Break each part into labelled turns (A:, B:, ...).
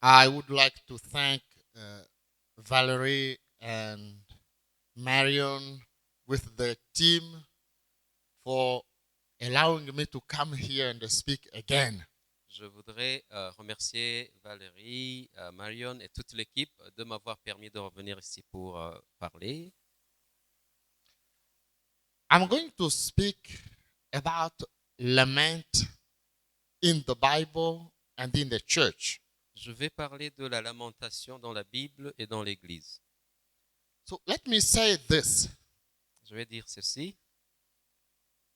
A: I would like to thank Valerie and Marion with the team for allowing me to come here and speak again.
B: Je voudrais remercier Valérie, Marion et toute l'équipe de m'avoir permis de revenir ici pour parler.
A: I'm going to speak about lament in the Bible and in the church.
B: Je vais parler de la lamentation dans la Bible et dans l'Église.
A: So let me say this.
B: Je vais dire ceci.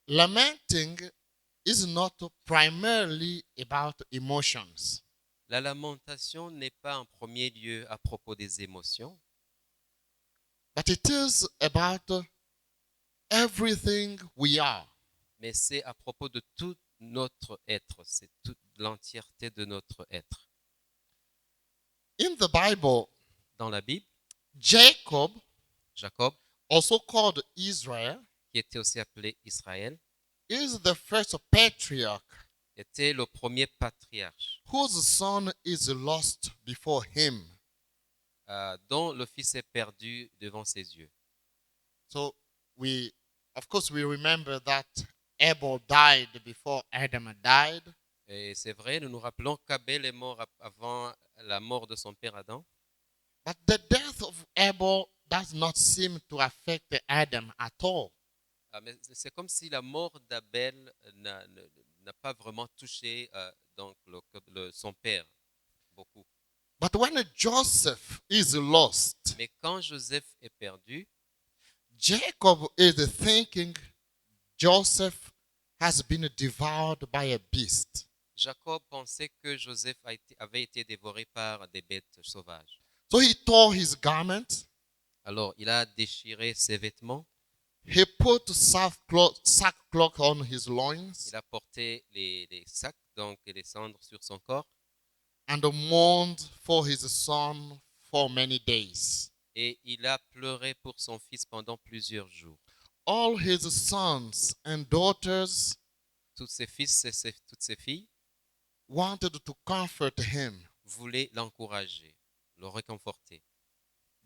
A: Lamenting is not primarily about emotions.
B: La lamentation n'est pas en premier lieu à propos des émotions,
A: But it is about everything we are.
B: mais c'est à propos de tout notre être, c'est toute l'entièreté de notre être.
A: In the Bible,
B: Dans la Bible,
A: Jacob,
B: Jacob,
A: also called Israel,
B: qui était aussi appelé Israël,
A: is the first patriarch
B: était le premier patriarche
A: whose son is lost before him.
B: dont le fils est perdu devant ses yeux.
A: So of course, we remember that Abel died before Adam died.
B: Et c'est vrai, nous nous rappelons qu'Abel est mort avant la mort de son père Adam.
A: But the death of Abel does not seem to affect Adam at all.
B: Mais c'est comme si la mort d'Abel n'a pas vraiment touché donc son père beaucoup.
A: But when Joseph is lost,
B: Mais quand Joseph est perdu,
A: Jacob is thinking Joseph has been devoured by a beast.
B: Jacob pensait que Joseph avait été dévoré par des bêtes sauvages.
A: So he tore his garment.
B: Alors il a déchiré ses vêtements.
A: He put sackcloth on his loins.
B: Il a porté les sacs donc et les cendres sur son corps.
A: And mourned for his son for many days.
B: Et il a pleuré pour son fils pendant plusieurs jours.
A: All his sons and daughters,
B: Tous ses fils et toutes ses filles,
A: wanted to comfort him,
B: voulaient l'encourager, le réconforter.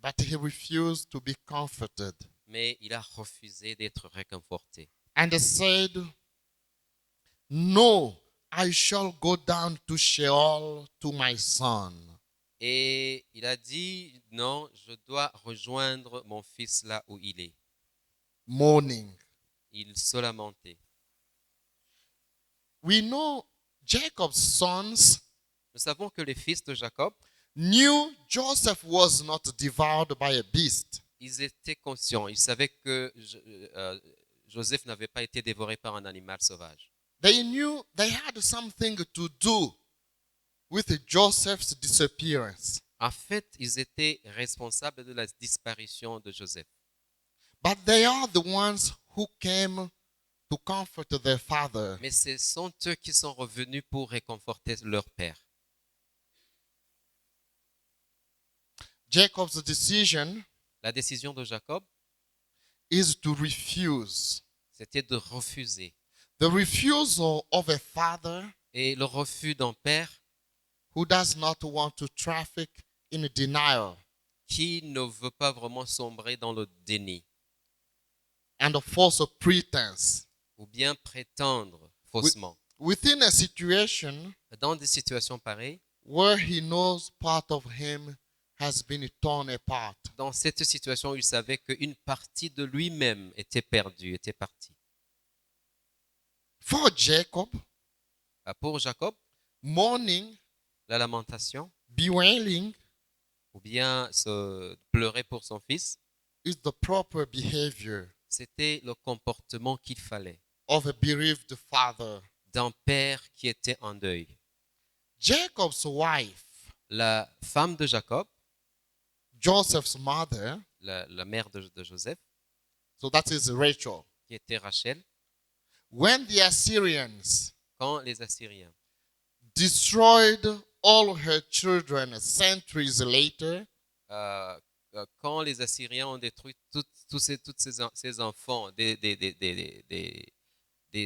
A: but he refused to be comforted.
B: Mais il a refusé d'être réconforté.
A: And said, "No, I shall go down to Sheol to my son."
B: Et il a dit, non, je dois rejoindre mon fils là où il est.
A: Mourning.
B: Il se lamentait.
A: We know Jacob's sons
B: Nous savons que les fils de Jacob,
A: knew Joseph was not devoured by a beast.
B: ils étaient conscients, ils savaient que Joseph n'avait pas été dévoré par un animal sauvage.
A: They knew they had something to do with Joseph's disappearance.
B: En fait, ils étaient responsables de la disparition de Joseph.
A: But they are the ones who came to comfort their father.
B: Mais ce sont eux qui sont revenus pour réconforter leur père.
A: Jacob's decision
B: La décision de Jacob,
A: is to refuse.
B: c'était de refuser.
A: The refusal of a father
B: Et le refus d'un père
A: who does not want to traffic in denial
B: qui ne veut pas vraiment sombrer dans le déni
A: and a false pretense.
B: ou bien prétendre faussement.
A: Within a situation
B: Dans des situations pareilles,
A: where he knows part of him has been torn apart.
B: dans cette situation, il savait qu'une partie de lui-même était perdue, était partie.
A: For Jacob,
B: Pour Jacob,
A: mourning,
B: la lamentation,
A: bewailing
B: ou bien se pleurer pour son fils,
A: is the proper behavior
B: c'était le comportement qu'il fallait
A: of a bereaved father.
B: d'un père qui était en deuil.
A: Jacob's wife,
B: La femme de Jacob,
A: Joseph's mother,
B: la mère de Joseph,
A: so that is Rachel.
B: qui était Rachel,
A: When the Assyrians
B: quand les Assyriens
A: destroyed all her children centuries later,
B: quand les Assyriens ont détruit tous ces enfants des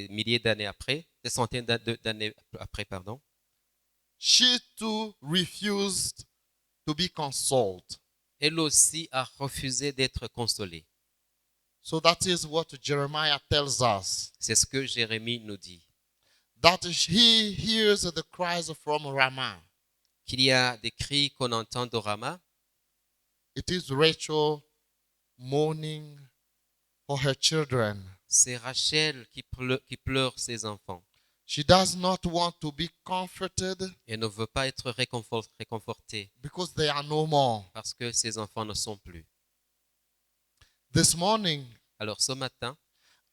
B: milliers d'années après, des centaines d'années après, pardon,
A: she too refused to be consoled.
B: Elle aussi a refusé d'être consolée.
A: So that is what Jeremiah tells us.
B: C'est ce que Jérémie nous dit.
A: That he hears the cries from Ramah.
B: Qu'il y a des cris qu'on entend de Rama.
A: It is Rachel mourning for her children.
B: C'est Rachel qui pleure ses enfants.
A: She does not want to be comforted
B: Elle ne veut pas être réconfortée
A: because they are no more.
B: parce que ses enfants ne sont plus.
A: This morning,
B: Alors ce matin,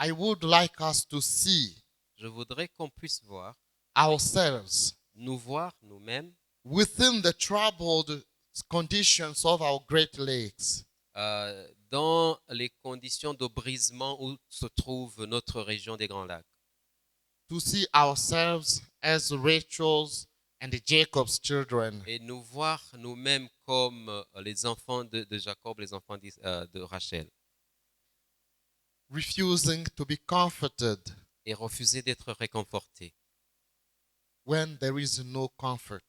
A: I would like us to see
B: je voudrais qu'on puisse voir,
A: ourselves
B: nous voir nous-mêmes
A: within the troubled conditions of our Great Lakes.
B: Dans les conditions de brisement où se trouve notre région des Grands Lacs.
A: To see ourselves as Rachel's and Jacob's children.
B: Et nous voir nous-mêmes comme les enfants de Jacob, les enfants de Rachel.
A: Refusing to be comforted
B: Et refuser d'être réconfortés.
A: when there is no comfort.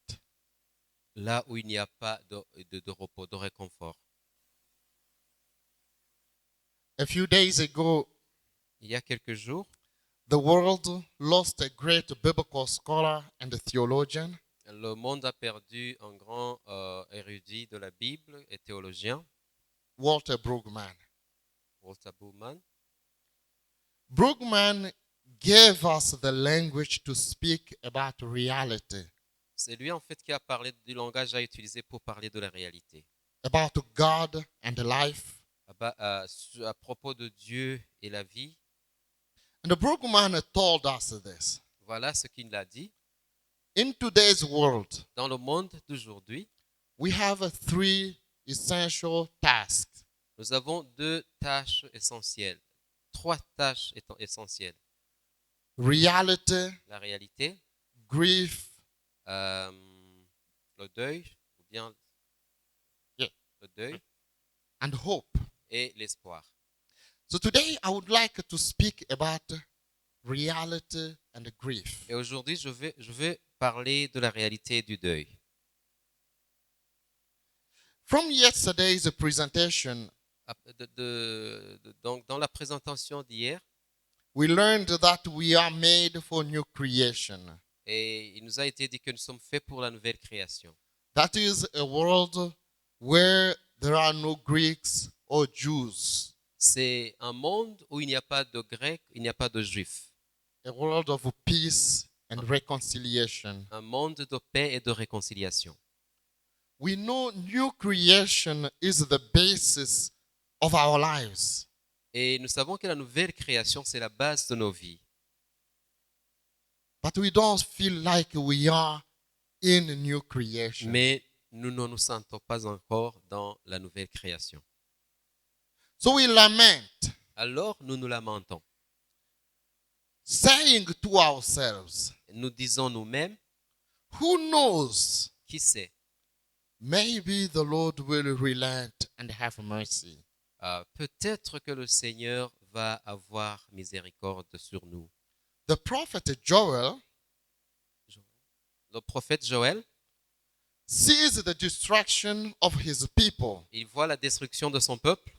B: Là où il n'y a pas de repos, de réconfort.
A: A few days ago,
B: Il y a quelques jours,
A: the world lost a great biblical scholar and a theologian.
B: le monde a perdu un grand érudit de la Bible et théologien,
A: Walter Brueggemann.
B: Walter Brueggemann.
A: Brueggemann gave us the language to speak about reality,
B: C'est lui en fait qui a parlé du langage à utiliser pour parler de la réalité.
A: about God and life.
B: À propos de Dieu et la vie,
A: And Brueggemann told us this.
B: voilà ce qu'il a dit.
A: In today's world,
B: Dans le monde d'aujourd'hui,
A: we have three essential tasks.
B: nous avons deux tâches essentielles, trois tâches essentielles.
A: Reality,
B: La réalité,
A: grief,
B: le deuil, ou bien
A: Yeah.
B: le deuil
A: and hope.
B: et l'espoir.
A: So today I would like to speak about reality and grief.
B: Et aujourd'hui, je vais parler de la réalité du deuil.
A: From yesterday's presentation,
B: Donc, dans la présentation d'hier,
A: we learned that we are made for new creation.
B: et il nous a été dit que nous sommes faits pour la nouvelle création.
A: That is a world where there are no Greeks or Jews.
B: C'est un monde où il n'y a pas de Grecs, il n'y a pas de Juifs.
A: A world of peace and reconciliation.
B: Un monde de paix et de réconciliation.
A: We know new creation is the basis of our lives.
B: Et nous savons que la nouvelle création, c'est la base de nos vies.
A: But we don't feel like we are in new creation.
B: Mais nous ne nous sentons pas encore dans la nouvelle création.
A: So we lament,
B: Alors nous nous lamentons.
A: saying to ourselves,
B: Nous disons nous-mêmes,
A: who knows?
B: qui sait,
A: Maybe the Lord will relent and have mercy.
B: peut-être que le Seigneur va avoir miséricorde sur nous.
A: The prophet Joel
B: Le prophète Joël,
A: sees the destruction of his people.
B: il voit la destruction de son peuple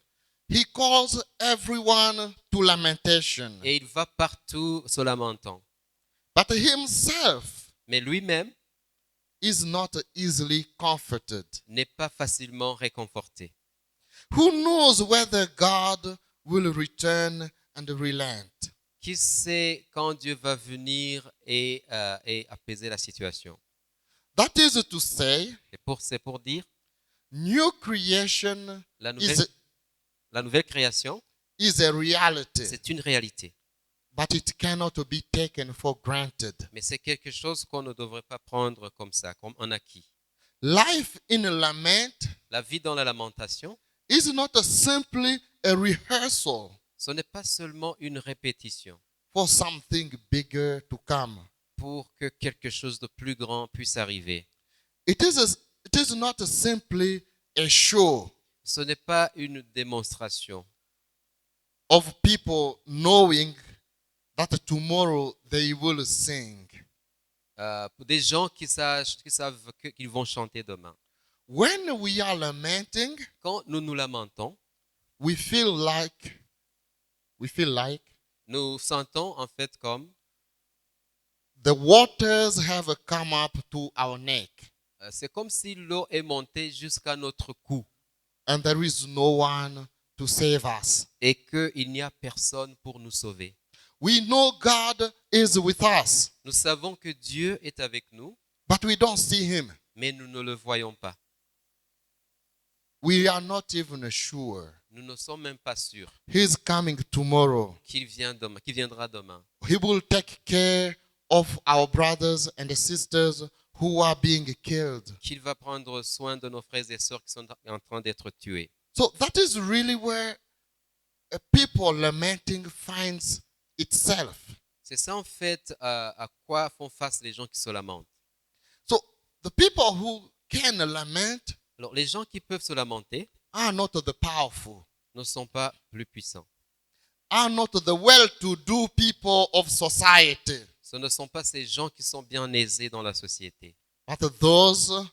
A: He calls everyone to lamentation.
B: et il va partout se lamentant.
A: But himself
B: Mais lui-même
A: is not easily comforted.
B: n'est pas facilement réconforté.
A: Who knows whether God will return and relent?
B: Qui sait quand Dieu va venir et apaiser la situation?
A: That is to say,
B: C'est pour dire,
A: new creation
B: la
A: is
B: nouvelle création,
A: a reality,
B: c'est une réalité.
A: but it cannot be taken for granted.
B: Mais c'est quelque chose qu'on ne devrait pas prendre comme ça, comme un acquis.
A: Life in lament
B: La vie dans la lamentation,
A: is not simply a rehearsal
B: ce n'est pas seulement une répétition
A: for something bigger to come.
B: pour que quelque chose de plus grand puisse arriver.
A: It is not simply a show
B: Ce n'est pas une démonstration
A: of people knowing that tomorrow they will sing.
B: Pour des gens qui savent qu'ils vont chanter demain.
A: When we are lamenting,
B: Quand nous nous lamentons,
A: we feel like
B: nous sentons en fait comme
A: the waters have come up to our neck
B: c'est comme si l'eau est montée jusqu'à notre cou
A: and there is no one to save us.
B: et qu'il n'y a personne pour nous sauver.
A: We know God is with us,
B: Nous savons que Dieu est avec nous,
A: but we don't see him.
B: mais nous ne le voyons pas.
A: We are not even sure.
B: Nous ne sommes même pas sûrs
A: He's coming tomorrow.
B: qu'il viendra demain.
A: He will take care of our brothers and sisters who are being killed.
B: Qu'il va prendre soin de nos frères et sœurs qui sont en train d'être tués.
A: So that is really where a people lamenting finds itself.
B: C'est ça en fait à quoi font face les gens qui se lamentent.
A: So the people who can lament
B: Alors les gens qui peuvent se lamenter
A: are not the powerful,
B: ne sont pas plus puissants.
A: are not the well-to-do people of society,
B: Ce ne sont pas ces gens qui sont bien aisés dans la société,
A: but those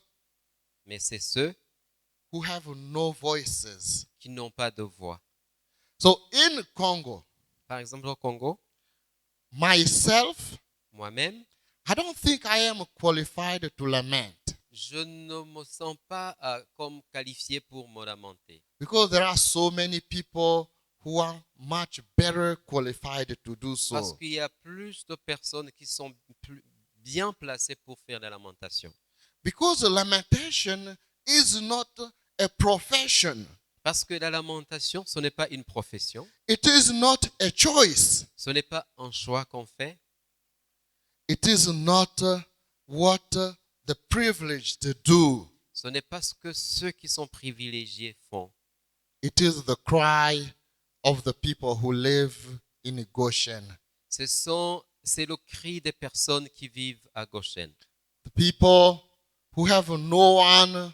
B: mais c'est ceux
A: who have no voices.
B: qui n'ont pas de voix.
A: So in Congo,
B: Par exemple au Congo,
A: myself,
B: moi-même,
A: I don't think I am qualified to lament
B: je ne me sens pas comme qualifié pour me lamenter.
A: because there are so many people who are much better qualified to do
B: Parce
A: so.
B: qu'il y a plus de personnes qui sont bien placées pour faire la lamentation.
A: Because lamentation is not a profession.
B: Parce que la lamentation, ce n'est pas une profession,
A: It is not a choice.
B: ce n'est pas un choix qu'on fait,
A: It is not what the privileged do.
B: ce n'est pas ce que ceux qui sont privilégiés font.
A: It is the cry of the people who live in Goshen.
B: C'est le cri des personnes qui vivent à Goshen.
A: The people who have no one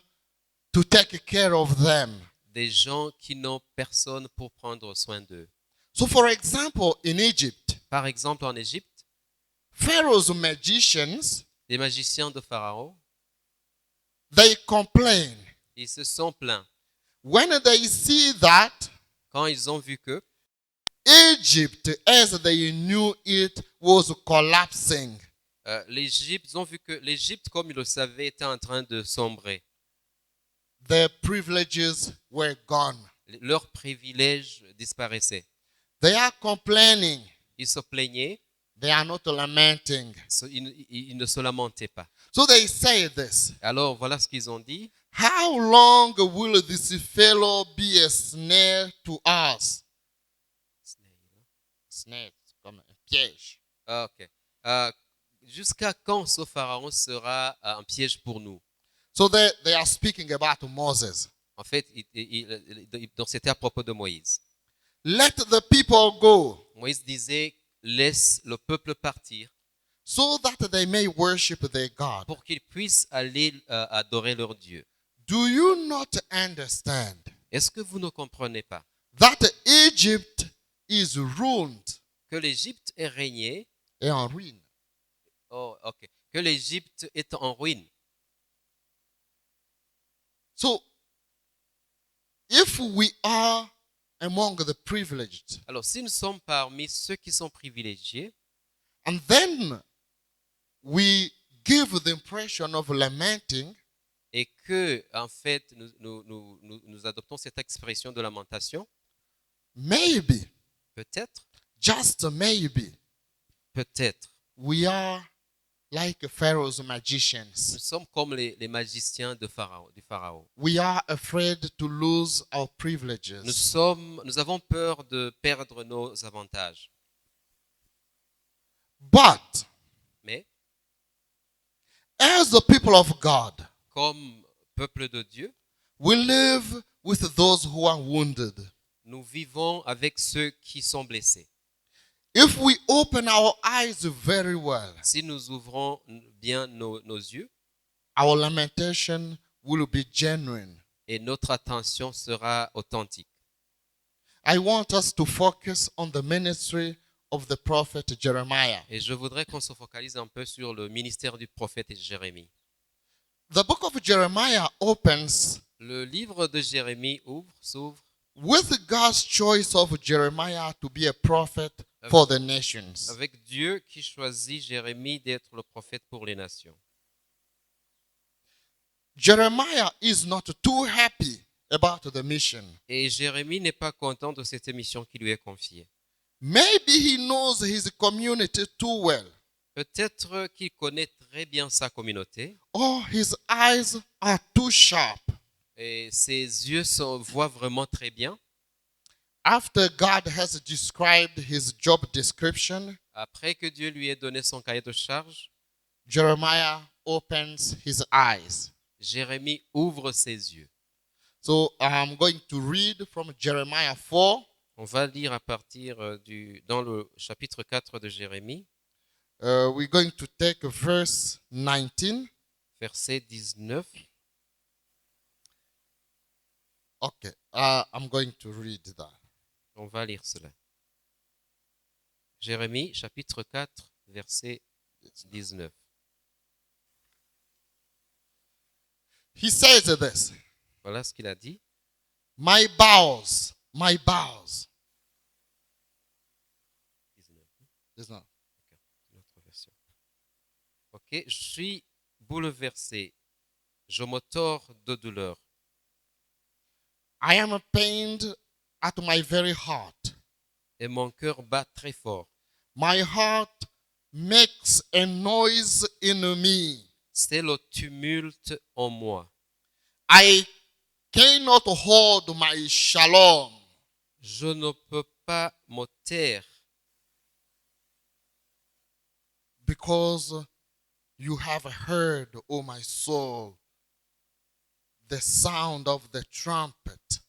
A: to take care of them.
B: Des gens qui n'ont personne pour prendre soin d'eux.
A: So for example, in Egypt,
B: Par exemple, en Égypte,
A: Pharaoh's magicians,
B: les magiciens de Pharaon,
A: they complain.
B: ils se sont plaints
A: When they see that
B: quand ils ont vu que
A: Egypt, as they knew it, was collapsing,
B: ils ont vu que l'Égypte, comme ils le savaient, était en train de sombrer.
A: their privileges were gone.
B: Leurs privilèges disparaissaient.
A: They are complaining.
B: Ils se plaignaient,
A: They are not lamenting.
B: ils ne se lamentaient pas.
A: So they say this.
B: Alors voilà ce qu'ils ont dit.
A: How long will this fellow be a snare to us? Snare, comme un piège.
B: Ok. Jusqu'à quand ce pharaon sera un piège pour nous?
A: So they are speaking about Moses.
B: En fait, donc c'était à propos de Moïse.
A: Let the people go
B: Moïse disait, laisse le peuple partir
A: so that they may worship their God.
B: pour qu'ils puissent aller adorer leur Dieu.
A: Do you not understand
B: Est-ce que vous ne comprenez pas
A: that Egypt is ruined
B: que l'Égypte est régnée,
A: et en ruine?
B: que l'Égypte est en ruine?
A: So, if we are among the privileged,
B: Alors, si nous sommes parmi ceux qui sont privilégiés,
A: and then we give the impression of lamenting,
B: et que, en fait, nous adoptons cette expression de lamentation,
A: maybe,
B: peut-être,
A: we are like Pharaoh's
B: nous
A: magicians.
B: sommes comme les magiciens du Pharaon.
A: We are afraid to lose our
B: Nous
A: privileges.
B: avons peur de perdre nos avantages.
A: But
B: Mais,
A: as the people of God,
B: comme peuple de Dieu,
A: we live with those who are wounded.
B: nous vivons avec ceux qui sont blessés.
A: If we open our eyes very well,
B: Si nous ouvrons bien nos yeux,
A: our lamentation will be genuine.
B: et notre attention sera authentique.
A: I want us to focus on the ministry of the prophet Jeremiah.
B: Et je voudrais qu'on se focalise un peu sur le ministère du prophète Jérémie.
A: The book of Jeremiah opens
B: Le livre de Jérémie s'ouvre
A: with God's choice of Jeremiah to be a prophet for the nations.
B: avec Dieu qui choisit Jérémie d'être le prophète pour les nations.
A: Jeremiah is not too happy about the mission.
B: Et Jérémie n'est pas content de cette mission qui lui est confiée.
A: Maybe he knows his community too well,
B: Peut-être qu'il connaît très bien sa communauté
A: or his eyes are too sharp.
B: et ses yeux voient vraiment très bien.
A: After God has described his job description,
B: Après que Dieu lui ait donné son cahier de charge,
A: Jeremiah opens his eyes.
B: Jérémie ouvre ses yeux.
A: So I'm going to read from Jeremiah 4.
B: On va lire à partir dans le chapitre 4 de Jérémie,
A: We're going to take verse 19.
B: verset 19.
A: Okay, I'm going to read that.
B: On va lire cela. Jérémie, chapitre 4, verset 19.
A: He says this,
B: Voilà ce qu'il a dit.
A: my bowels.
B: 19,
A: It's not-
B: notre version. Ok, je suis bouleversé. Je me tords de douleur.
A: I am pained at my very heart.
B: Et mon cœur bat très fort.
A: My heart makes a noise in me.
B: C'est le tumulte en moi.
A: I cannot hold my shalom.
B: Je ne peux pas me taire
A: Because you have heard, O my soul, the sound of the trumpet,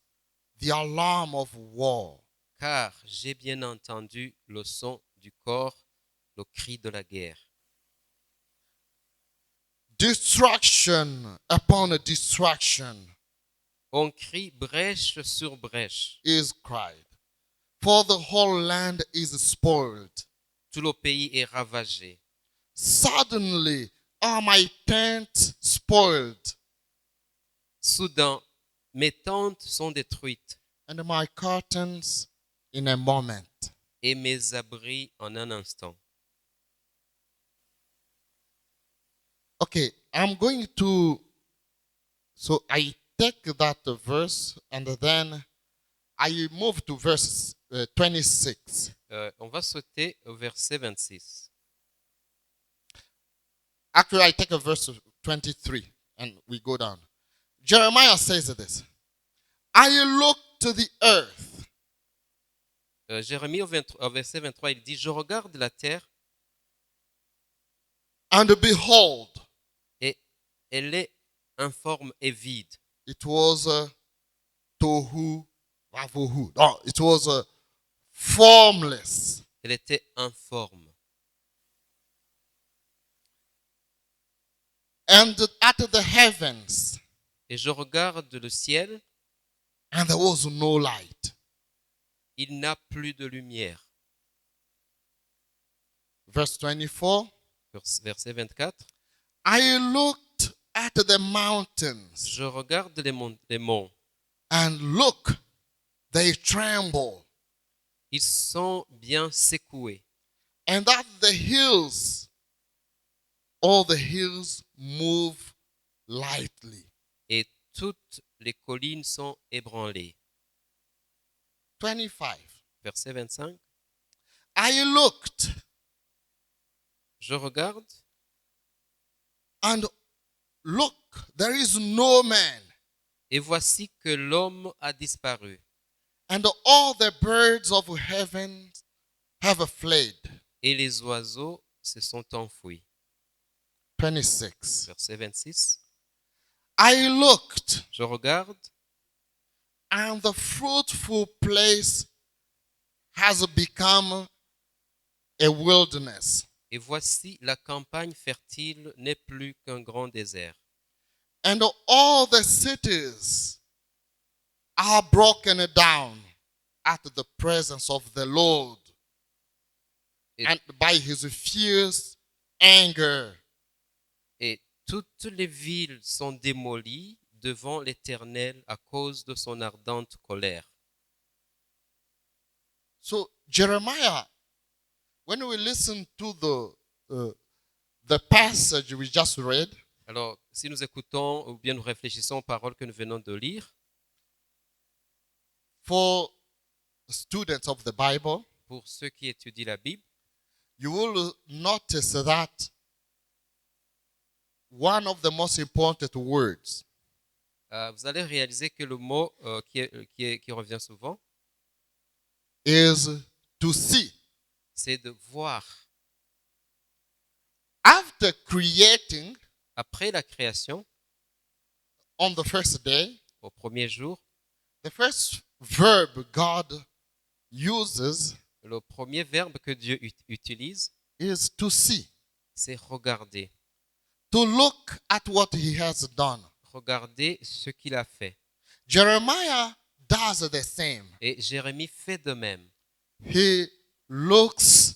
A: the alarm of war.
B: car j'ai bien entendu le son du corps, le cri de la guerre.
A: Destruction upon destruction
B: On crie brèche sur brèche.
A: is cried, for the whole land is spoiled.
B: Tout le pays est ravagé.
A: Suddenly are my tents spoiled,
B: Soudain, mes tentes sont détruites
A: and my curtains in a moment.
B: et mes abris en un instant.
A: Okay, I'm going to, so I take that verse and then I move to verse 26.
B: On va sauter au verset 26.
A: Actually, I take a verse 23 and we go down. Jeremiah says this, I look to the earth
B: Jérémie au verset 23, il dit, je regarde la terre
A: and behold,
B: et elle est informe et vide.
A: it was tohu vavohu. No, it was formless.
B: Elle était informe.
A: And at the heavens,
B: Et je regarde le ciel,
A: and there was no light.
B: il n'a plus de lumière.
A: Verse 24,
B: Verset 24,
A: I looked at the mountains,
B: je regarde les monts.
A: and look, they tremble.
B: Ils sont bien secoués.
A: And at the hills, all the hills move lightly.
B: Et toutes les collines sont ébranlées.
A: 25,
B: Verset 25,
A: I looked,
B: je regarde
A: and look, there is no man,
B: et voici que l'homme a disparu.
A: and all the birds of heaven have fled.
B: Et les oiseaux se sont enfouis.
A: 26,
B: Verset 26,
A: I looked,
B: je regarde
A: and the fruitful place has become a wilderness,
B: et voici la campagne fertile n'est plus qu'un grand désert.
A: and all the cities are broken down at the presence of the Lord
B: Et,
A: and by his fierce anger.
B: et toutes les villes sont démolies devant l'Éternel à cause de son ardente colère.
A: So Jeremiah, when we listen to the passage we just read,
B: Alors, si nous écoutons ou bien nous réfléchissons aux paroles que nous venons de lire,
A: for students of the Bible,
B: pour ceux qui étudient la Bible,
A: you will notice that one of the most important words
B: vous allez réaliser que le mot qui revient souvent,
A: is to see.
B: c'est de voir.
A: After creating
B: Après la création,
A: on the first day,
B: au premier jour,
A: the first verb God uses
B: le premier verbe que Dieu utilise,
A: is to see,
B: c'est regarder.
A: to look at what he has done.
B: Regarder ce qu'il a fait.
A: Jeremiah does the same.
B: Et Jérémie fait de même.
A: He looks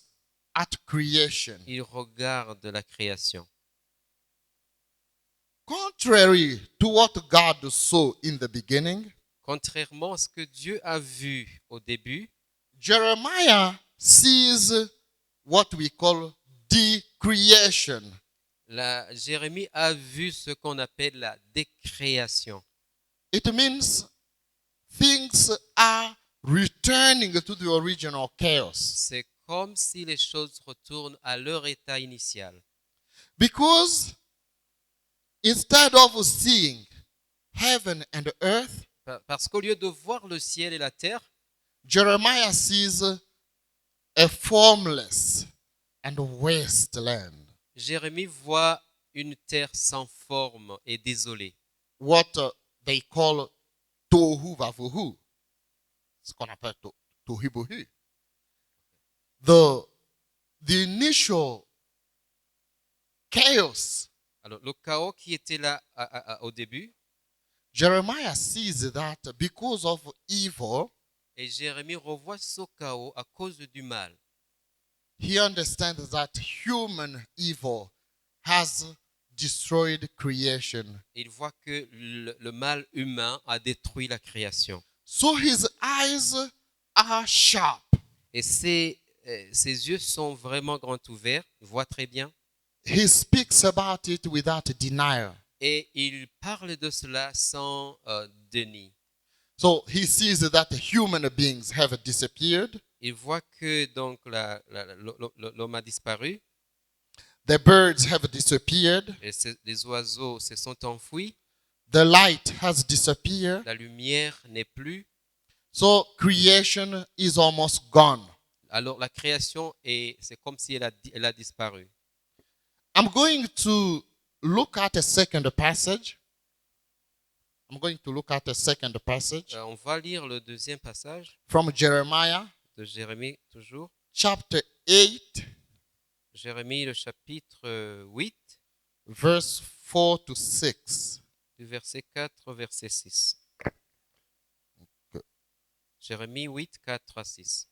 A: at creation.
B: Il regarde la création.
A: Contrary to what God saw in the beginning,
B: Contrairement à ce que Dieu a vu au début,
A: Jeremiah sees what we call decreation.
B: Jérémie a vu ce qu'on appelle la décréation.
A: It means things are returning to the original chaos.
B: C'est comme si les choses retournent à leur état initial.
A: Because instead of seeing heaven and earth,
B: Parce qu'au lieu de voir le ciel et la terre,
A: Jeremiah sees a formless and wasteland.
B: Jérémie voit une terre sans forme et désolée.
A: What they call tohu vavuhu. Ce qu'on appelle tohibohu. The initial chaos,
B: Alors, le chaos qui était là au début,
A: Jeremiah sees that because of evil,
B: et Jérémie revoit ce chaos à cause du mal.
A: he understands that human evil has destroyed creation.
B: Il voit que le mal humain a détruit la création.
A: So his eyes are sharp.
B: Et ses yeux sont vraiment grands ouverts, il voit très bien.
A: He speaks about it without denial.
B: Et il parle de cela sans déni.
A: So he sees that human beings have disappeared.
B: Il voit que donc l'homme a disparu,
A: The birds have disappeared.
B: et les oiseaux se sont enfouis,
A: The light has disappeared.
B: la lumière n'est plus.
A: So creation is almost gone.
B: Alors la création, c'est comme si elle a disparu.
A: I'm going to look at a second passage. I'm going to look at a second passage
B: On va lire le deuxième passage
A: from Jeremiah,
B: de Jérémie toujours.
A: chapter 8,
B: Jérémie, le chapitre 8,
A: verse 4 to 6.
B: du verset 4 au verset 6. Jérémie 8, 4 à 6.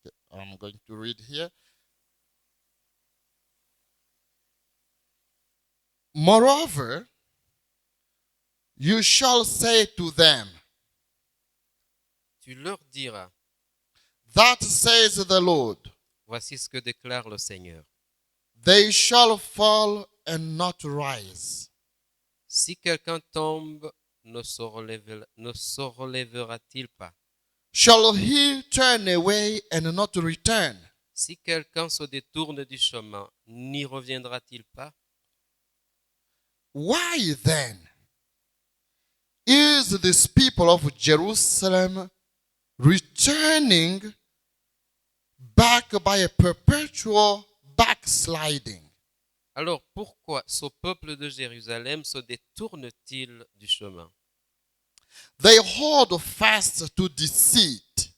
A: Okay, I'm going to read here. Moreover, you shall say to them,
B: Tu leur diras,
A: that says the Lord,
B: voici ce que déclare le Seigneur.
A: they shall fall and not rise.
B: Si quelqu'un tombe, ne se relèvera-t-il pas?
A: Shall he turn away and not return?
B: Si quelqu'un se détourne du chemin, n'y reviendra-t-il pas?
A: Why then is this people of Jerusalem returning back by a perpetual backsliding?
B: Alors pourquoi ce peuple de Jérusalem se détourne-t-il du chemin?
A: They hold fast to deceit.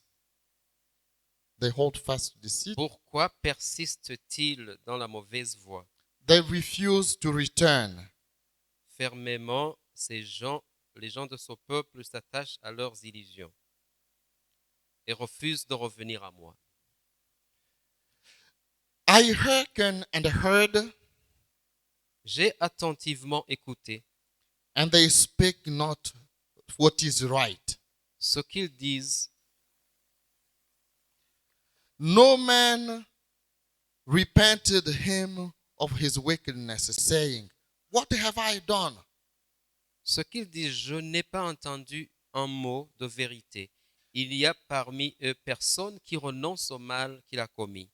A: They hold fast to deceit.
B: Pourquoi persiste-t-il dans la mauvaise voie?
A: They refuse to return.
B: Fermement, les gens de ce peuple s'attachent à leurs illusions et refusent de revenir à moi.
A: I hearken and heard,
B: J'ai attentivement écouté
A: and they speak not what is right.
B: ce qu'ils disent.
A: No man repented him of his wickedness, saying, What have I done?
B: Ce qu'ils disent, je n'ai pas entendu un mot de vérité. Il y a parmi eux personne qui renonce au mal qu'il a commis.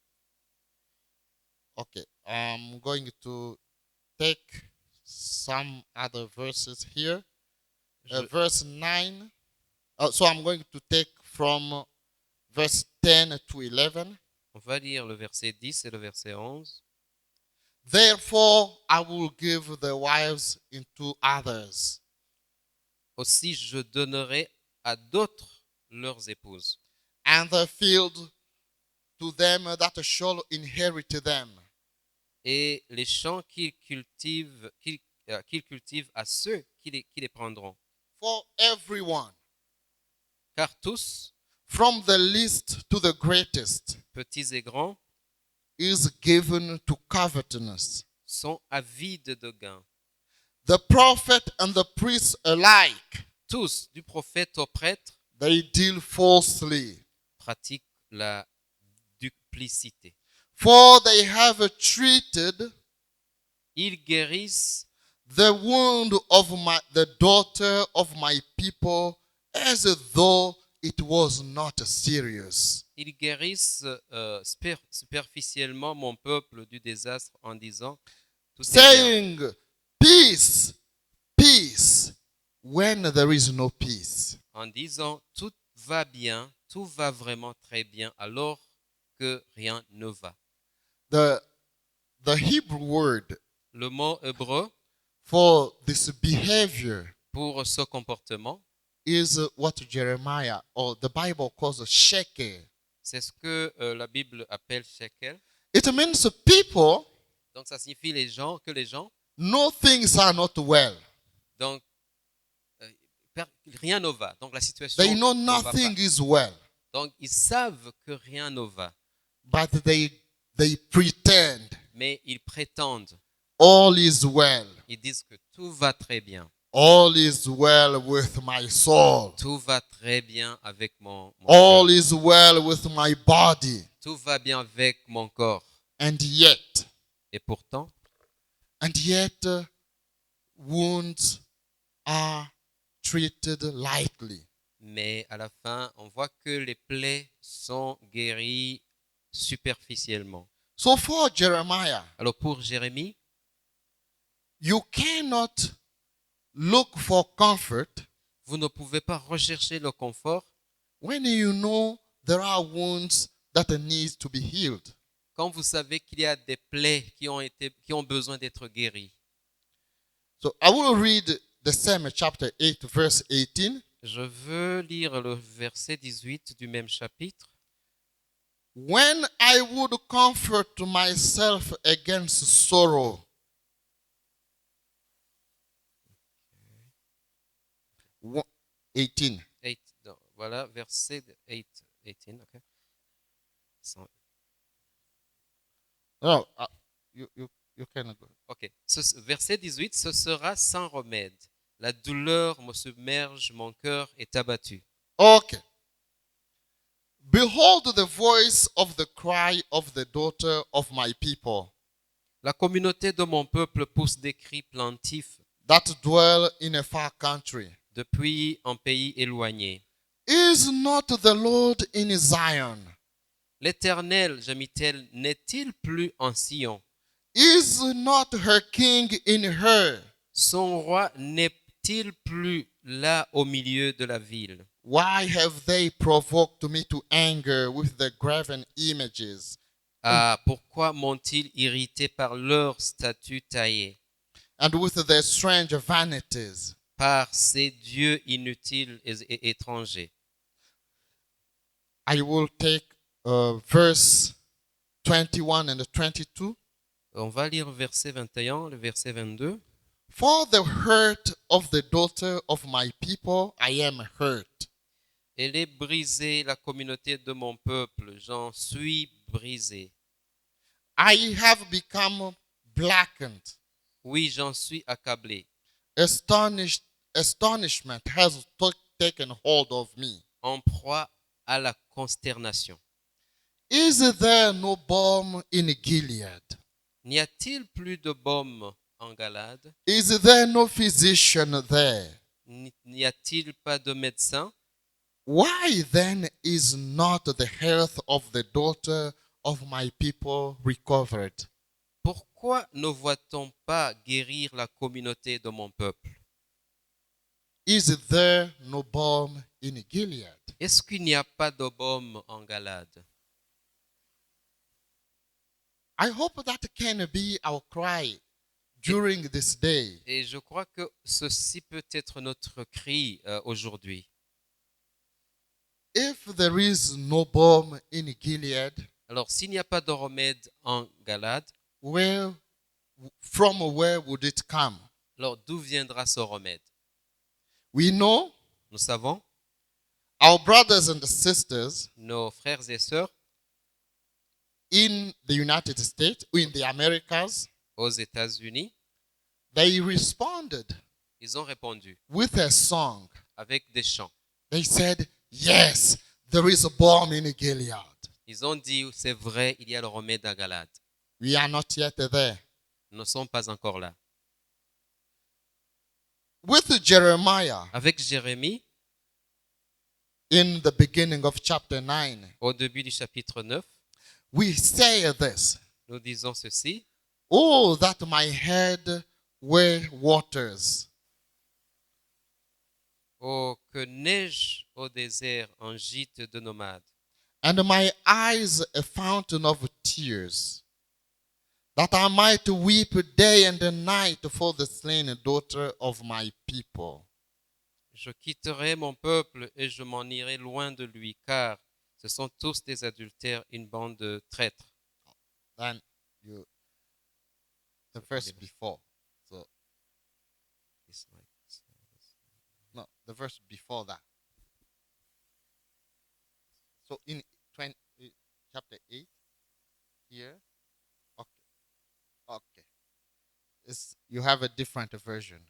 A: Okay, I'm going to take some other verses here.
B: Je-
A: Verse 9. So I'm going to take from verse 10 to 11.
B: On va lire le verset 10 et le verset 11.
A: Therefore, I will give the wives into others,
B: Aussi, je donnerai à d'autres leurs épouses,
A: and the field to them that shall inherit them.
B: et les champs qu'ils cultivent à ceux qui les prendront.
A: For everyone,
B: Car tous,
A: from the least to the greatest,
B: petits et grands,
A: is given to covetousness.
B: sont avides de gain.
A: The prophet and the priest alike,
B: Tous, du prophète au prêtre,
A: they deal falsely,
B: pratiquent la duplicité.
A: for they have treated
B: Ils guérissent
A: the wound of the daughter of my people as though it was not serious.
B: Ils guérissent superficiellement mon peuple du désastre en disant tout est bien,
A: Saying, Peace, peace, when there is no peace.
B: en disant tout va bien, tout va vraiment très bien, alors que rien ne va.
A: The Hebrew word
B: Le mot hébreu
A: for this behavior
B: pour ce comportement,
A: is what Jeremiah or the Bible calls a shekel.
B: c'est ce que la Bible appelle shekel.
A: It means people
B: Donc ça signifie les gens,
A: know things are not well.
B: donc rien ne va. Donc la situation
A: They know
B: ne va
A: nothing
B: pas.
A: is well,
B: Donc ils savent que rien ne va,
A: but they pretend
B: mais ils prétendent,
A: all is well.
B: ils disent que tout va très bien.
A: All is well with my soul.
B: Tout va très bien avec mon
A: All
B: cœur.
A: is well with my body.
B: Tout va bien avec mon corps.
A: And yet,
B: Et pourtant,
A: wounds are treated lightly.
B: mais à la fin, on voit que les plaies sont guéries superficiellement.
A: So for Jeremiah,
B: Alors pour Jérémie,
A: you cannot look for comfort
B: vous ne pouvez pas rechercher le confort
A: when you know there are wounds that need to be healed.
B: quand vous savez qu'il y a des plaies qui ont besoin d'être guéries.
A: So I will read the same chapter 8, verse 18.
B: Je veux lire le verset 18 du même chapitre.
A: When I would comfort myself against sorrow. 18.
B: Voilà, verset 18. Okay.
A: No, you can go.
B: Ok. Verset 18, ce sera sans remède. La douleur me submerge, mon cœur est abattu.
A: Okay. Behold the voice of the cry of the daughter of my people,
B: La communauté de mon peuple pousse des cris plaintifs
A: that dwell in a far country.
B: depuis un pays éloigné.
A: Is not the Lord in Zion?
B: L'Éternel, gémit-elle, n'est-il plus en Sion?
A: Is not her king in her?
B: Son roi n'est-il plus là au milieu de la ville?
A: Why have they provoked me to anger with the graven images?
B: Ah, pourquoi m'ont-ils irrité par leurs statues taillées,
A: And with their strange vanities?
B: par ces dieux inutiles et étrangers?
A: I will take verse 21 and 22.
B: On va lire le verset 21, le verset 22.
A: For the hurt of the daughter of my people, I am hurt.
B: Elle est brisée, la communauté de mon peuple, j'en suis brisé.
A: I have become blackened.
B: Oui, j'en suis accablé.
A: Astonishment has taken hold of me.
B: En proie à la consternation.
A: Is there no balm in Gilead?
B: N'y a-t-il plus de baume en Galade?
A: Is there no physician there?
B: N'y a-t-il pas de médecin?
A: Why then is not the health of the daughter of my people recovered?
B: Pourquoi ne voit-on pas guérir la communauté de mon peuple?
A: Is there no balm in Gilead?
B: Est-ce qu'il n'y a pas de baume en Galade?
A: I hope that can be our cry during this day.
B: Et je crois que ceci peut être notre cri aujourd'hui.
A: If there is no balm in Gilead,
B: Alors, s'il n'y a pas de remède en Galade,
A: from where would it come?
B: alors d'où viendra ce remède?
A: We know
B: Nous savons,
A: our brothers and sisters
B: nos frères et sœurs
A: in the United States, in the Americas,
B: aux États-Unis,
A: they responded
B: ils ont répondu
A: with a song.
B: avec des chants.
A: They said, yes, there is a balm in Gilead.
B: Ils ont dit, c'est vrai, il y a le remède à Galade.
A: We are not yet there.
B: Nous ne sommes pas encore là.
A: With Jeremiah,
B: Avec Jérémie,
A: in the beginning of chapter 9,
B: au début du chapitre 9,
A: we say this.
B: nous disons ceci.
A: Oh, that my head were waters,
B: Oh, que neige au désert en gîte de nomades,
A: and my eyes a fountain of tears, that I might weep day and night for the slain daughter of my people.
B: je quitterai mon peuple et je m'en irai loin de lui, car ce sont tous des adultères, une bande de traîtres.
A: Then the verse before. So no, the verse before that. So in chapter 8 here. Okay. You have a different version.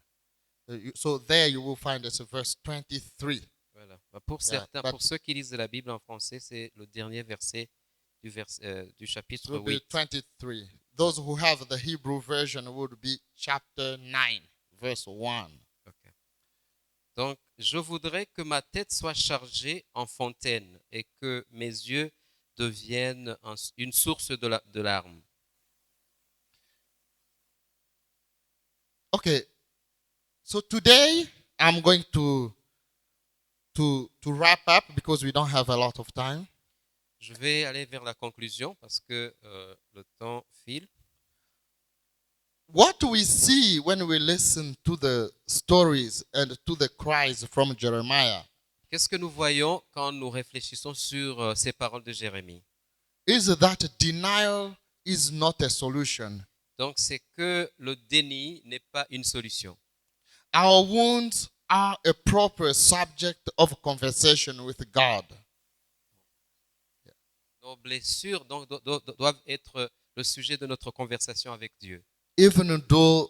A: So there you will find it's verse 23.
B: Voilà. Pour
A: Yeah,
B: certains,
A: but-
B: pour ceux qui lisent la Bible en français, c'est le dernier verset du
A: It
B: chapitre
A: will be
B: 8.
A: 23. Those who have the Hebrew version would be chapter 9, verse 1.
B: Ok. Donc, je voudrais que ma tête soit chargée en fontaine et que mes yeux deviennent une source de larmes.
A: Okay. So today I'm going to wrap up because we don't have a lot of time.
B: Je vais aller vers la conclusion parce que le temps file.
A: What we see when we listen to the stories and to the cries from Jeremiah
B: Qu'est-ce que nous voyons quand nous réfléchissons sur ces paroles de Jérémie?
A: is that denial is not a solution.
B: Donc, c'est que le déni n'est pas une solution.
A: Our wounds are a proper subject of conversation with God.
B: Nos blessures donc, doivent être le sujet de notre conversation avec Dieu.
A: Even though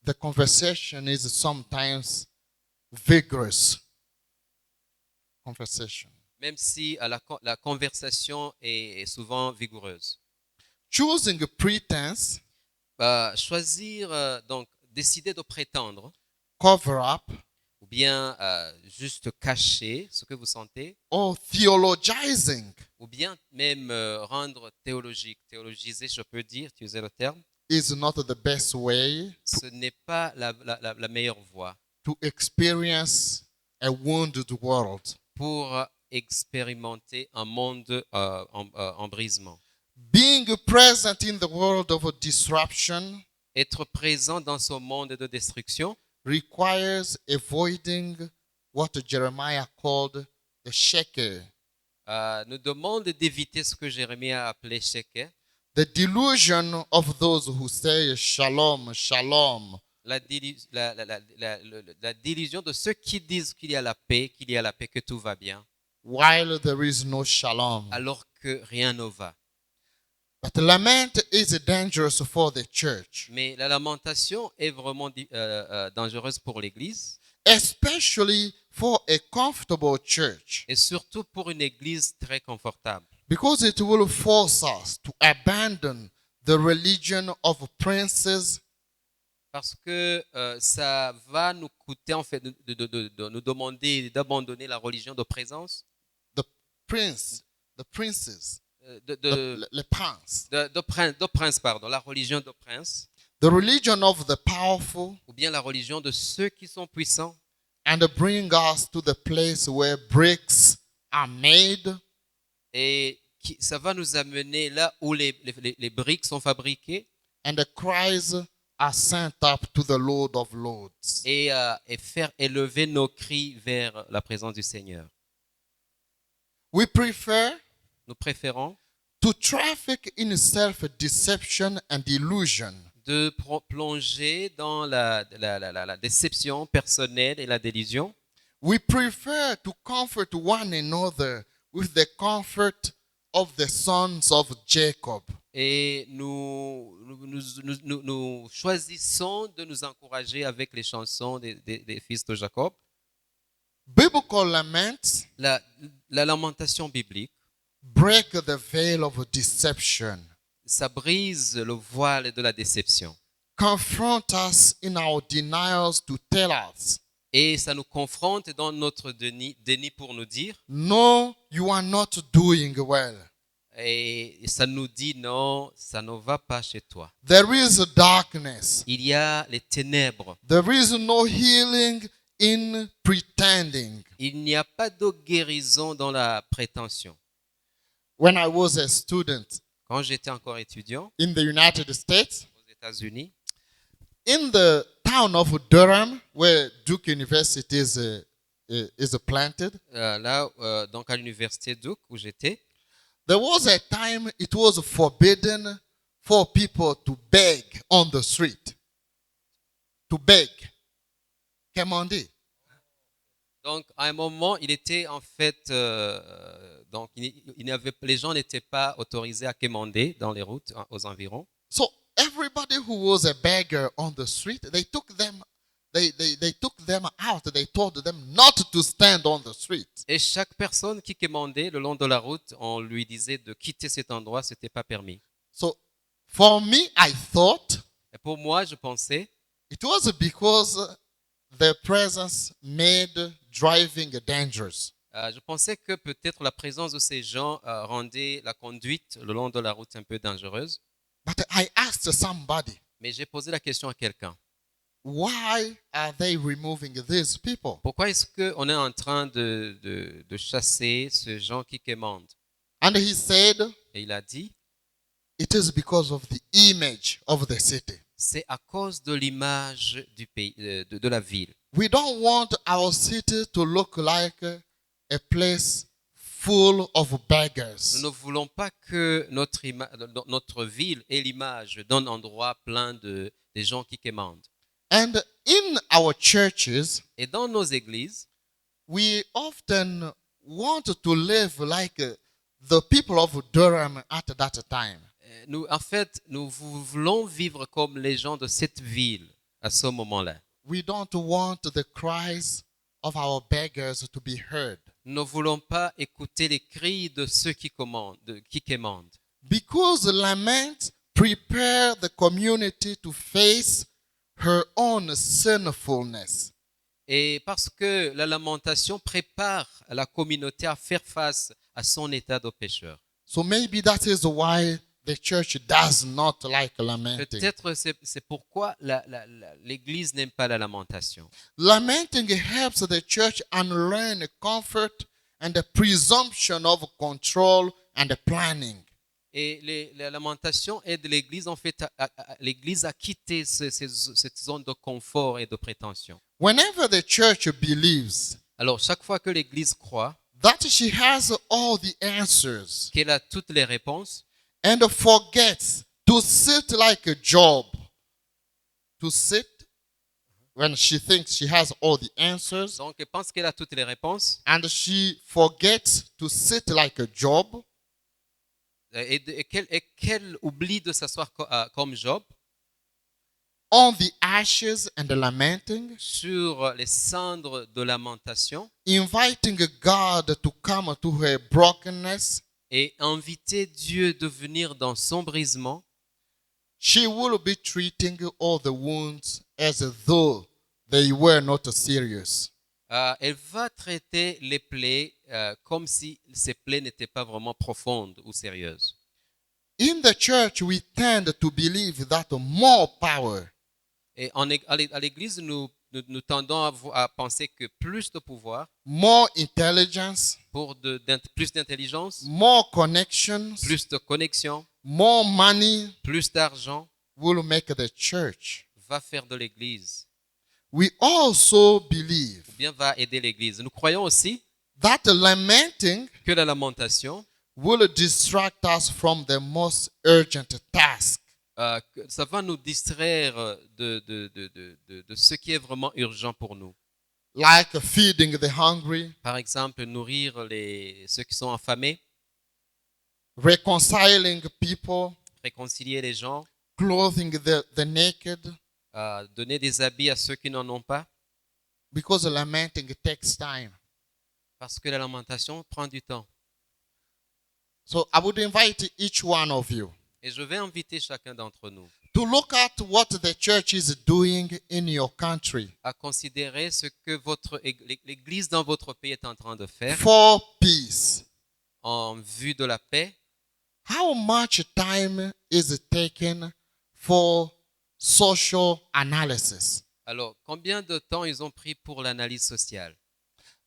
A: the conversation is sometimes vigorous conversation.
B: Même si la conversation est souvent vigoureuse.
A: Choosing pretense,
B: Choisir, donc décider de prétendre,
A: cover up,
B: ou bien juste cacher ce que vous sentez,
A: or theologizing
B: ou bien même rendre théologiser, je peux dire, utiliser le terme,
A: is not the best way
B: ce n'est pas la meilleure voie
A: to experience a wounded world.
B: pour expérimenter un monde en brisement.
A: Being present in the world of disruption
B: Être présent dans ce monde de destruction
A: requires avoiding what Jeremiah called the sheker,
B: nous demande d'éviter ce que Jérémie a appelé sheker,
A: the delusion of those who say shalom, shalom,
B: la délusion de ceux qui disent qu'il y a la paix, que tout va bien,
A: while there is no shalom.
B: alors que rien ne va.
A: But lament is dangerous for the church,
B: Mais la lamentation est vraiment dangereuse pour l'Église
A: especially for a comfortable church,
B: et surtout pour une Église très confortable.
A: because it will force us to abandon the religion of princes
B: Parce que ça va nous coûter en fait de nous demander d'abandonner la religion de présence,
A: the princes,
B: de,
A: the prince,
B: de prince, pardon, la religion de prince,
A: the religion of the powerful,
B: ou bien la religion de ceux qui sont puissants,
A: and bring us to the place where bricks are made,
B: et ça va nous amener là où les briques sont fabriquées
A: and the cries are sent up to the Lord of Lords.
B: et faire élever nos cris vers la présence du Seigneur. Nous préférons
A: to traffic in self-deception and illusion
B: de plonger dans la déception personnelle et la délusion.
A: We prefer to comfort one another with the comfort of the sons of Jacob.
B: Et nous choisissons de nous encourager avec les chansons des fils de Jacob.
A: Biblical laments
B: La lamentation biblique,
A: break the veil of deception,
B: ça brise le voile de la déception.
A: confront us in our denials to tell us,
B: Et ça nous confronte dans notre déni pour nous dire,
A: no, you are not doing well.
B: et ça nous dit non, ça ne va pas chez toi.
A: There is darkness.
B: Il y a les ténèbres.
A: There is no healing in pretending.
B: Il n'y a pas de guérison dans la prétention.
A: When I was a student
B: Quand j'étais encore étudiant
A: in the United States,
B: aux États-Unis,
A: in the town of Durham, where Duke University is planted,
B: donc à l'université Duke où j'étais,
A: there was a time it was forbidden for people to beg on the street. To beg. Quémander.
B: donc à un moment, il était en fait, donc les gens n'étaient pas autorisés à quémander dans les routes aux environs.
A: So everybody who was a beggar on the street, they took them out. They told them not to stand on the street.
B: Et chaque personne qui quémandait le long de la route, on lui disait de quitter cet endroit, c'était pas permis.
A: So for me, I thought
B: Et pour moi, je pensais,
A: it was because their presence made driving dangerous.
B: je pensais que peut-être la présence de ces gens rendait la conduite le long de la route un peu dangereuse.
A: But I asked somebody,
B: Mais j'ai posé la question à quelqu'un.
A: why are they removing these people?
B: Pourquoi est-ce qu'on est en train de chasser ces gens qui quémandent?
A: And he said,
B: Et il a dit,
A: it is because of the image of the city.
B: c'est à cause de l'image du pays, de la ville.
A: We don't want our city to look like a place full of beggars.
B: Nous ne voulons pas que notre ville ait l'image d'un endroit plein des gens qui quémandent.
A: And in our churches,
B: Et dans nos églises,
A: we often want to live like the people of Durham at that time.
B: en fait, nous voulons vivre comme les gens de cette ville à ce moment-là.
A: We don't want the cries of our beggars to be heard.
B: Nous ne voulons pas écouter les cris de ceux qui quémandent.
A: Because lament prepare the community to face her own sinfulness.
B: Et parce que la lamentation prépare la communauté à faire face à son état de pécheur.
A: So maybe that is why the church does not like lamenting.
B: Peut-être c'est pourquoi l'Église n'aime pas la lamentation.
A: Lamenting helps the church unlearn comfort and the presumption of control and planning.
B: Et la lamentation aide l'Église en fait l'Église à quitter cette zone de confort et de prétention.
A: Whenever the church believes
B: Alors chaque fois que l'Église croit
A: that she has all the answers
B: qu'elle a toutes les réponses
A: and forgets to sit like Job, to sit when she thinks she has all the answers,
B: donc elle pense qu'elle a toutes les réponses,
A: and she forgets to sit like Job,
B: qu'elle oublie de s'asseoir comme Job
A: on the ashes and lamenting,
B: sur les cendres de lamentation
A: inviting God to come to her brokenness,
B: et inviter Dieu de venir dans son brisement,
A: she will be treating all the wounds as though they were not serious.
B: elle va traiter les plaies comme si ces plaies n'étaient pas vraiment profondes ou sérieuses.
A: In the church, we tend to believe that more power,
B: Et à l'église, nous tendons à penser que plus de pouvoir,
A: more intelligence,
B: plus d'intelligence,
A: more connections,
B: plus de connexion,
A: more money
B: plus d'argent
A: will make the church.
B: va faire de l'église,
A: We also believe
B: ou bien va aider l'église. Nous croyons aussi
A: that lamenting
B: que la lamentation,
A: will distract us from the most urgent task.
B: que ça va nous distraire de ce qui est vraiment urgent pour nous.
A: Like feeding the hungry,
B: Par exemple, nourrir ceux qui sont affamés,
A: reconciling people,
B: réconcilier les gens,
A: clothing the naked,
B: donner des habits à ceux qui n'en ont pas,
A: because lamenting takes time.
B: parce que la lamentation prend du temps.
A: So I would invite each one of you
B: Et je vais inviter chacun d'entre nous
A: to look at what the church is doing in your country
B: à considérer ce que l'Église dans votre pays est en train de faire
A: for peace.
B: en vue de la paix.
A: How much time is taken for social analysis?
B: Alors, combien de temps ils ont pris pour l'analyse sociale?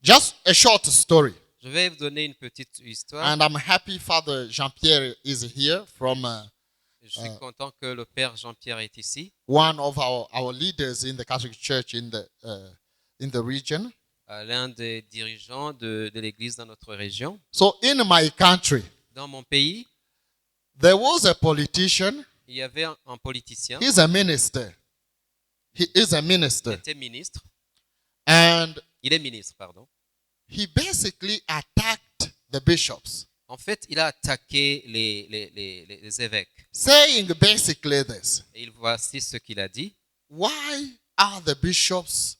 A: Just a short story.
B: Je vais vous donner une petite histoire.
A: And I'm happy Father Jean-Pierre is here from
B: Je suis content que le Père Jean-Pierre est ici,
A: one of our leaders in the Catholic Church in the region.
B: l'un des dirigeants de l'Église dans notre région.
A: So in my country,
B: Dans mon pays,
A: there was a politician.
B: il y avait un politicien,
A: He's a minister. He is a
B: il
A: minister.
B: était ministre,
A: And
B: il est ministre, pardon.
A: he basically attacked the bishops,
B: En fait, il a attaqué les évêques.
A: saying basically this:
B: Et voici ce qu'il a dit.
A: why are the bishops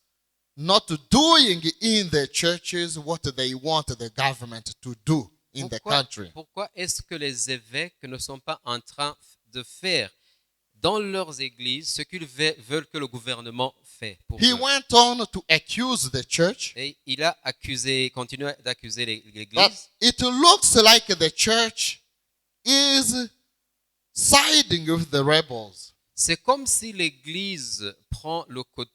A: not doing in their churches what they want the government to do in the country?
B: Pourquoi est-ce que les évêques ne sont pas en train de faire dans leurs églises ce qu'ils veulent que le gouvernement fait pour
A: He
B: eux?
A: went on to accuse the church
B: Et il a continué d'accuser
A: that
B: l'église.
A: it looks like the church is siding with the rebels.
B: C'est comme si l'église prend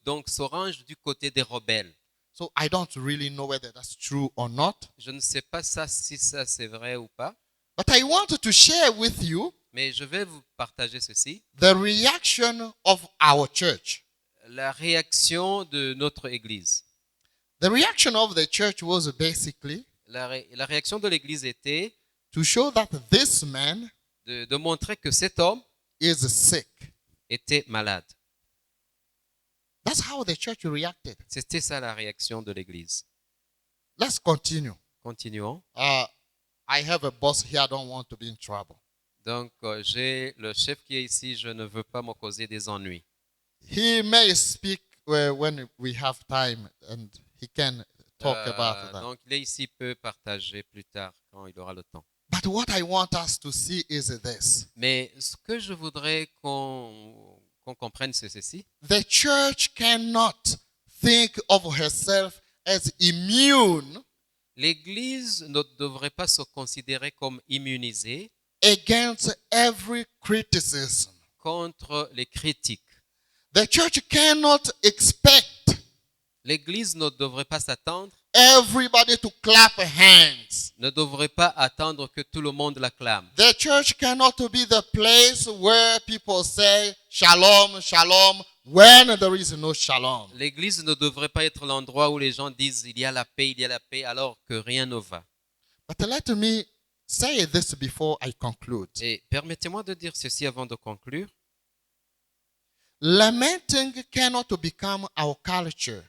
B: donc se range du côté des rebelles.
A: So I don't really know whether that's true or not.
B: Je ne sais pas si ça c'est vrai ou pas,
A: But I want to share with you
B: mais je vais vous partager ceci.
A: the reaction of our church.
B: La réaction de notre église.
A: The reaction of the church was basically
B: La réaction de l'église était
A: to show that this man
B: de montrer que cet homme
A: is sick.
B: était malade.
A: That's how the church reacted.
B: C'était ça la réaction de l'église.
A: Let's continue.
B: Continuons.
A: I have a boss here. I don't want to be in trouble.
B: Donc, j'ai le chef qui est ici. Je ne veux pas me causer des ennuis.
A: He may speak when we have time and he can talk about that.
B: Donc, il est ici, peut partager plus tard quand il aura le temps.
A: But what I want us to see is this.
B: Mais ce que je voudrais qu'on comprenne, c'est ceci.
A: The church cannot think of herself as immune
B: L'Église ne devrait pas se considérer comme immunisée
A: against every criticism.
B: contre les critiques.
A: The church cannot expect
B: L'Église ne devrait pas s'attendre,
A: everybody to clap hands.
B: ne devrait pas attendre que tout le monde l'acclame.
A: The church cannot be the place where people say shalom, shalom, when there is no shalom.
B: L'Église ne devrait pas être l'endroit où les gens disent il y a la paix, alors que rien ne va.
A: But let me say this before I conclude.
B: Et permettez-moi de dire ceci avant de conclure.
A: Lamenting cannot become our culture.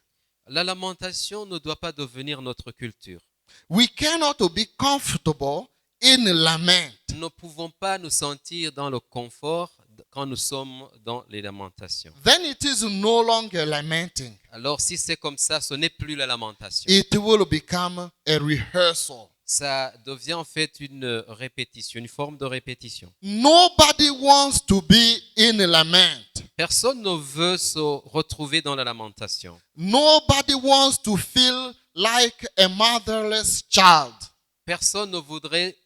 B: La lamentation ne doit pas devenir notre culture.
A: We cannot be comfortable in lament.
B: Nous ne pouvons pas nous sentir dans le confort quand nous sommes dans les lamentations.
A: Then it is no longer lamenting.
B: Alors si c'est comme ça, ce n'est plus la lamentation.
A: It will become a rehearsal.
B: Ça devient en fait une répétition, une forme de répétition.
A: Nobody wants to be in lament.
B: Personne ne veut se retrouver dans la lamentation.
A: Nobody wants to feel like a motherless child.
B: Personne ne voudrait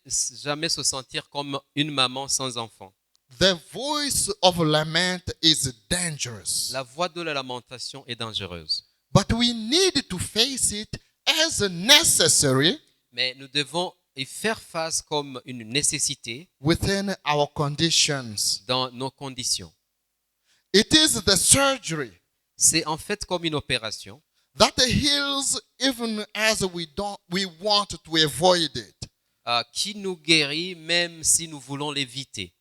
B: jamais se sentir comme une maman sans enfant.
A: The voice of lament is dangerous.
B: La voix de la lamentation est dangereuse.
A: But we need to face it as necessary
B: Mais nous devons y faire face comme une nécessité
A: within our conditions.
B: dans nos conditions.
A: It is the surgery
B: C'est en fait comme une opération
A: that heals even as we want to avoid it.
B: Qui nous guérit même si nous voulons l'éviter.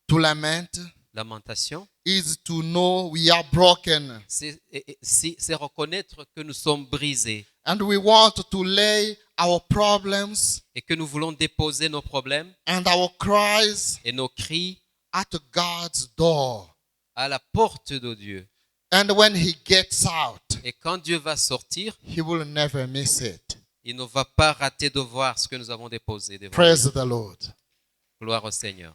A: To lament
B: Lamentation,
A: is to know we are broken
B: c'est reconnaître que nous sommes brisés
A: and we want to lay our problems
B: et que nous voulons déposer nos problèmes
A: and our cries
B: et nos cris
A: at God's door.
B: à la porte de Dieu.
A: And when he gets out,
B: Et quand Dieu va sortir,
A: he will never miss it.
B: il ne va pas rater de voir ce que nous avons déposé devant lui.
A: Praise the Lord.
B: Gloire au Seigneur.